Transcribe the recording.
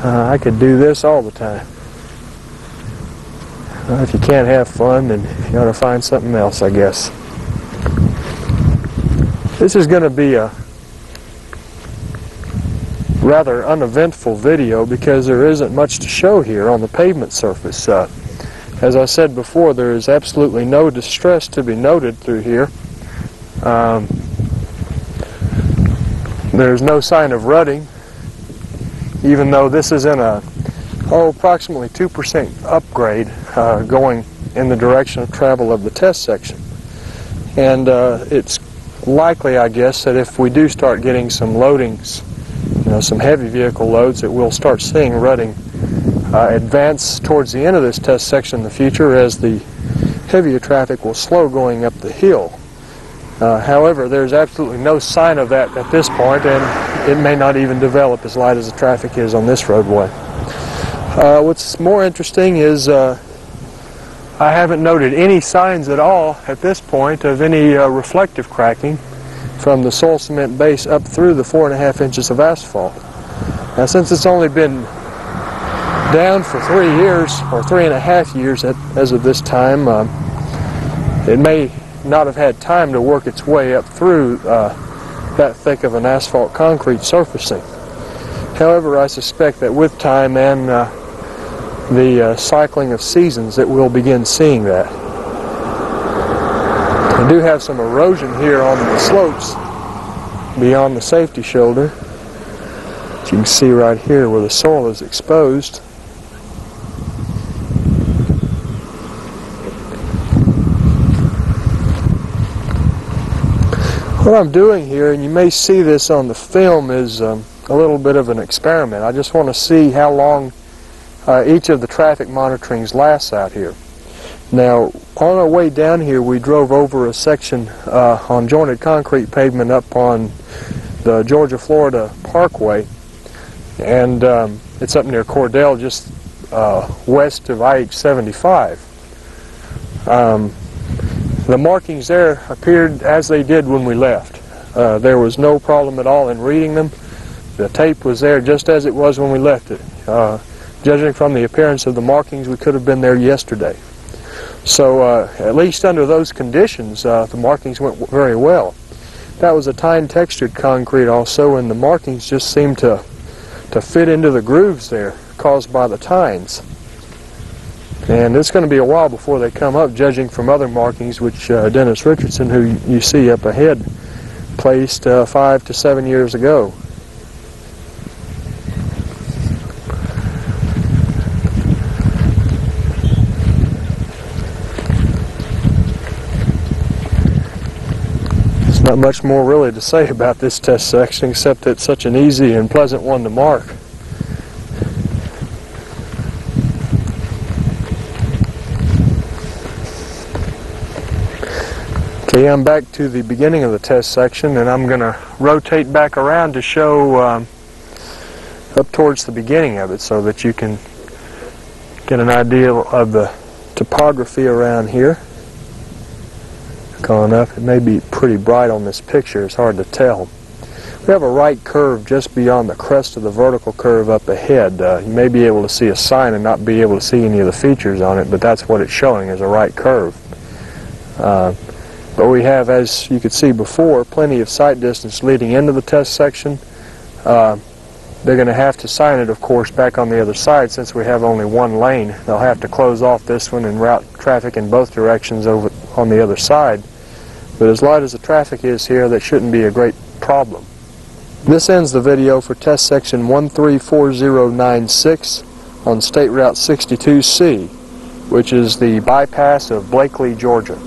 I could do this all the time. If you can't have fun, then you ought to find something else, I guess. This is going to be a rather uneventful video because there isn't much to show here on the pavement surface. As I said before, there is absolutely no distress to be noted through here. There's no sign of rutting, even though this is in a approximately 2% upgrade going in the direction of travel of the test section. And it's likely, I guess, that if we do start getting some loadings, some heavy vehicle loads, that we'll start seeing rutting advance towards the end of this test section in the future as the heavier traffic will slow going up the hill. However, there's absolutely no sign of that at this point, and it may not even develop as light as the traffic is on this roadway. What's more interesting is I haven't noted any signs at all at this point of any reflective cracking from the soil cement base up through the 4.5 inches of asphalt. Now, since it's only been down for 3 years, or 3.5 years as of this time, it may not have had time to work its way up through that thick of an asphalt concrete surfacing. However, I suspect that with time and the cycling of seasons that we'll begin seeing that. I do have some erosion here on the slopes beyond the safety shoulder, as you can see right here where the soil is exposed. What I'm doing here, and you may see this on the film, is a little bit of an experiment. I just want to see how long each of the traffic monitorings lasts out here. Now, on our way down here, we drove over a section on jointed concrete pavement up on the Georgia-Florida Parkway, and it's up near Cordell, just west of IH-75. The markings there appeared as they did when we left. There was no problem at all in reading them. The tape was there just as it was when we left it. Judging from the appearance of the markings, we could have been there yesterday. So at least under those conditions, the markings went very well. That was a tine-textured concrete also, and the markings just seemed to fit into the grooves there caused by the tines. And it's going to be a while before they come up, judging from other markings which Dennis Richardson, who you see up ahead, placed 5 to 7 years ago. There's not much more really to say about this test section except that it's such an easy and pleasant one to mark. Okay, I'm back to the beginning of the test section, and I'm going to rotate back around to show up towards the beginning of it so that you can get an idea of the topography around here. Going up, it may be pretty bright on this picture, it's hard to tell. We have a right curve just beyond the crest of the vertical curve up ahead. You may be able to see a sign and not be able to see any of the features on it, but that's what it's showing, is a right curve. But we have, as you could see before, plenty of sight distance leading into the test section. They're going to have to sign it, of course, back on the other side since we have only one lane. They'll have to close off this one and route traffic in both directions over on the other side. But as light as the traffic is here, that shouldn't be a great problem. This ends the video for test section 134096 on State Route 62C, which is the bypass of Blakely, Georgia.